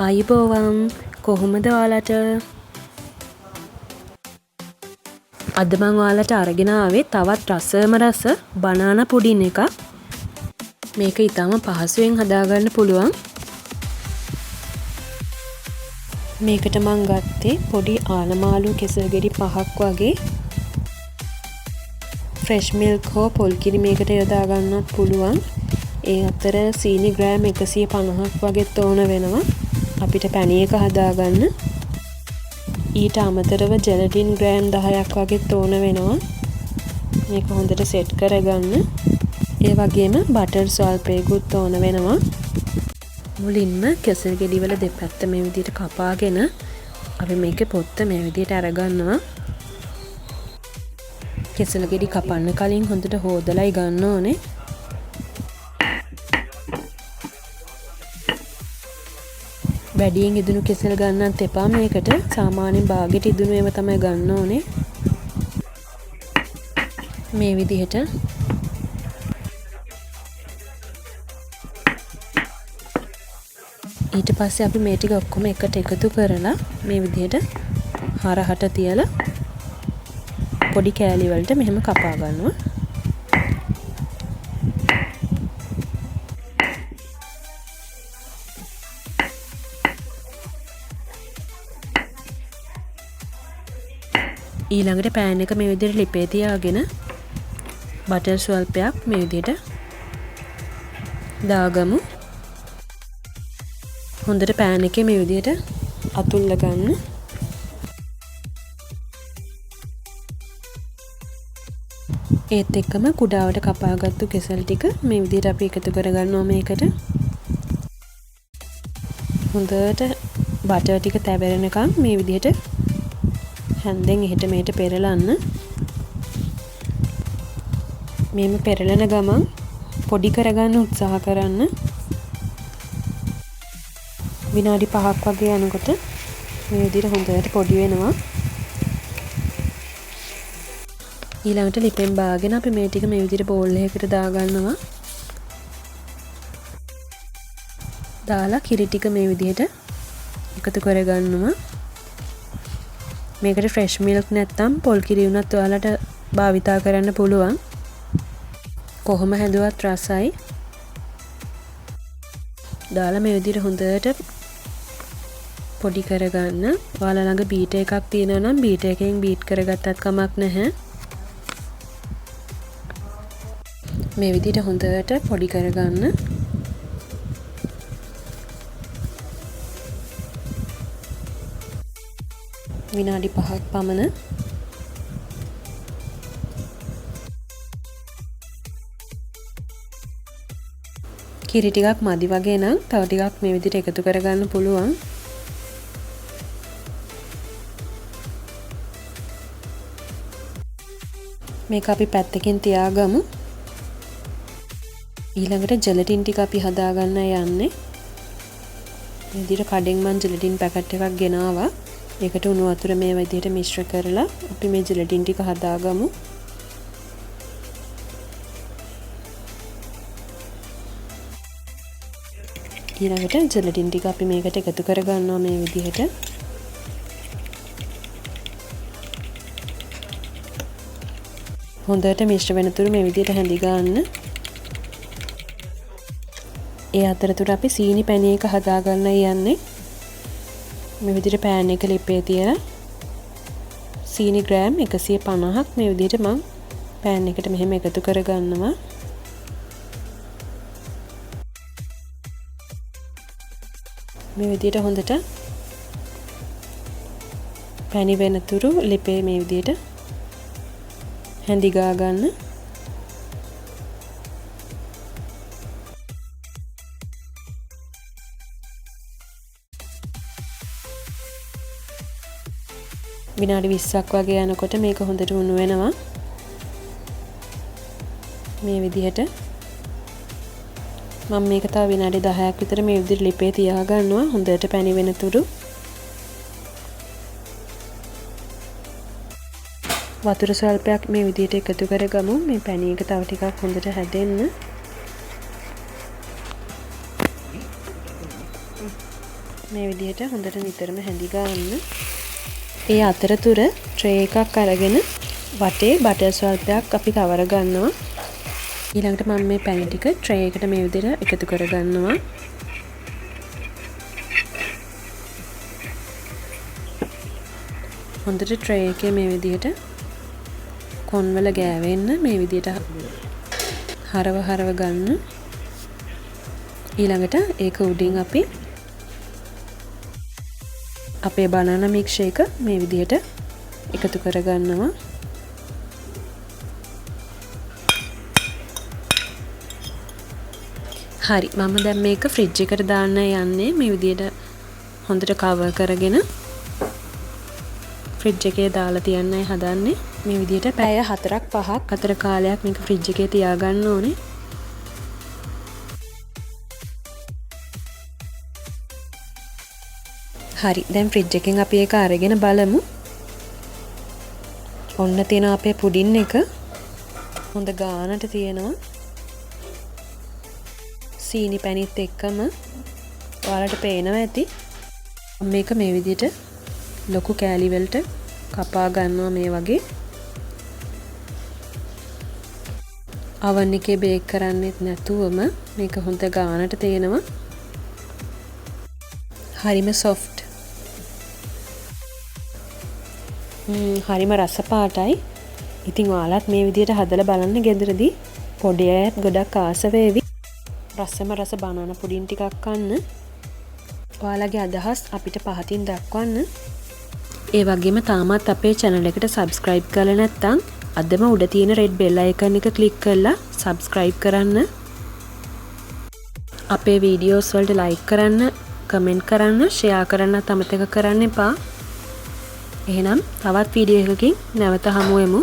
අයිබෝවන් කොහොමද ඔයාලට? අද මම ඔයාලට අරගෙන ආවේ තවත් රසම රස බනානා පුඩින් එකක්. මේක ඊටම පහසුවෙන් හදාගන්න පුළුවන්. මේකට මම ගත්තේ පොඩි ආලමාලු කෙසල් ගෙඩි 5ක් වගේ. ෆ්‍රෙෂ් මිල්ක් හෝ පොල් කිරි මේකට යොදා ගන්නත් පුළුවන්. ඒ අතර සීනි ග්‍රෑම් 150ක් වගේත් ඕන වෙනවා. අපිට පැණි එක හදාගන්න. ඊට අමතරව ජෙලටින් ග්‍රෑම් 10ක් වගේත් ඕන වෙනවා. මේක හොඳට සෙට් කරගන්න. ඒ වගේම බටර් ස්වල්පයකුත් ඕන වෙනවා. මුලින්ම කෙසල් ගෙඩි වල දෙපැත්ත මේ විදිහට කපාගෙන අපි මේකේ පොත්ත මේ විදිහට අරගන්නවා. කෙසල් ගෙඩි කපන්න කලින් හොඳට හොදලායි ගන්න ඕනේ. වැඩියෙන් ඉදුණු කෙසල් ගන්නත් එපා මේකට. සාමාන්‍යයෙන් භාගෙට ඉදුණු ඒවා තමයි ගන්න ඕනේ. මේ විදිහට ඊට පස්සේ අපි මේ ටික ඔක්කොම එකට එකතු කරලා මේ විදිහට හරහට තියලා පොඩි කෑලි වලට මෙහෙම කපා ගන්නවා. ඊළඟට පෑන් එක මේ විදිහට ලිපේ තියාගෙන බටර් ස්වල්පයක් මේ විදිහට දාගමු. හොඳට පෑන් එකේ මේ විදිහට අතුල්ල ගන්න. ඒත් එක්කම කුඩාවට කපාගත්තු කෙසල් ටික මේ විදිහට අපි එකතු කරගන්නවා මේකට. හොඳට බටර් ටික තැවෙරෙනකම් මේ විදිහට හැන්දෙන් එහෙට මෙහෙට පෙරලන්න. මේම පෙරලන ගමන් පොඩි කරගන්න උත්සාහ කරන්න. විනාඩි 5ක් වගේ යනකොට මේ විදිහට හොඳට පොඩි වෙනවා. ඊළඟට ලිපෙන් බාගෙන අපි මේ ටික මේ විදිහට බෝල් එකකට දාගන්නවා. දාලා කිරි ටික මේ විදිහට එකතු කරගන්නවා. මේකට ෆ්‍රෙෂ් මිල්ක් නැත්තම් පොල් කිරි වුණත් ඔයාලට භාවිතා කරන්න පුළුවන්. කොහොම හැදුවත් රසයි. දාලා මේ විදිහට හොඳට පොඩි කරගන්න. ඔයාලා ළඟ බීටර් එකක් තියෙනවා නම් බීටර් එකෙන් බීට් කරගත්තත් කමක් නැහැ. මේ විදිහට හොඳට පොඩි කරගන්න. විනාඩි 5ක් පමණ. කිරි ටිකක් මදි වගේ නම් තව ටිකක් මේ විදිහට එකතු කරගන්න පුළුවන්. මේක අපි පැත්තකින් තියාගමු. ඊළඟට ජෙලටින් ටික අපි හදාගන්න යන්නේ. මේ විදිහට කඩෙන් මම ජෙලටින් පැකට් එකක් ගෙනාවා. ඒකට උණු වතුර මේ විදිහට මිශ්‍ර කරලා අපි මේ ජෙලටින් ටික හදාගමු. ඊළඟට ජෙලටින් ටික අපි මේකට එකතු කරගන්නවා මේ විදිහට. හොඳට මිශ්‍ර වෙනතුරු මේ විදිහට හැඳි ගන්න. ඒ අතරතුර අපි සීනි පැණි එක හදාගන්න යන්නේ. මේ විදිහට පෑන් එක ලිපේ තියලා සීනි ග්‍රෑම් 150ක් මේ විදිහට මම පෑන් එකට මෙහෙම එකතු කරගන්නවා. මේ විදිහට හොඳට පැණි වෙනතුරු ලිපේ මේ විදිහට හැඳි ගා ගන්න. විනාඩි 20ක් වගේ යනකොට මේක හොඳට උණු වෙනවා. මේ විදිහට මම මේක තව විනාඩි 10ක් විතර මේ විදිහට ලිපේ තියා ගන්නවා. හොඳට පැණි වෙනතුරු වතුර ස්වල්පයක් මේ විදිහට එකතු කරගමු. මේ පැණි එක තව ටිකක් හොඳට හැදෙන්න. මේ විදිහට හොඳට නිතරම හැඳි ගන්න. ඒ අතරතුර ට්‍රේ එකක් අරගෙන වටේ බටර් ස්වල්පයක් අපි කවර ගන්නවා. ඊළඟට මම මේ පැණි ටික ට්‍රේ එකට මේ විදිහට එකතු කර ගන්නවා. හොඳට ට්‍රේ එකේ මේ විදිහට කොන්වල ගෑවෙන්න මේ විදිහට හරව ගන්න. ඊළඟට ඒක උඩින් අපි අපේ බනානා මිල්ක් ෂේක් මේ විදිහට එකතු කර ගන්නවා. හරි, මම දැන් මේක ෆ්‍රිජ් එකට දාන්න යන්නේ. මේ විදිහට හොඳට කවර් කරගෙන ෆ්‍රිජ් එකේ දාලා තියන්නයි හදන්නේ. මේ විදිහට පැය 4ක් 5ක් අතර කාලයක් මේක ෆ්‍රිජ් එකේ තියාගන්න ඕනේ. හරි, දැන් ෆ්‍රිජ් එකෙන් අපි ඒක අරගෙන බලමු. ඔන්න තියෙනවා අපේ පුඩින් එක. හොඳ ගානට තියෙනවා. සීනි පැණිත් එක්කම ඔයාලට පේනවා ඇති. මේක මේ විදිහට ලොකු කෑලි වලට කපා ගන්නවා මේ වගේ. oven එකේ බේක් කරන්නෙත් නැතුවම මේක හොඳ ගානට තියෙනවා. හරිම soft. හරිම රස පාටයි. ඉතින් ඔයාලත් මේ විදිහට හදලා බලන්න ගෙදරදී. පොඩි අයත් ගොඩක් ආස වේවි. රසම රස බනානා පුඩින් ටිකක් කන්න. ඔයාලගේ අදහස් අපිට පහතින් දක්වන්න. ඒ වගේම තාමත් අපේ channel එකට subscribe කරලා නැත්නම් අදම උඩ තියෙන red bell icon එක click කරලා subscribe කරන්න. අපේ videos වලට like කරන්න, comment කරන්න, share කරන්නත් අමතක කරන්න එපා. එහෙනම් තවත් වීඩියෝ එකකින් නැවත හමු වෙමු.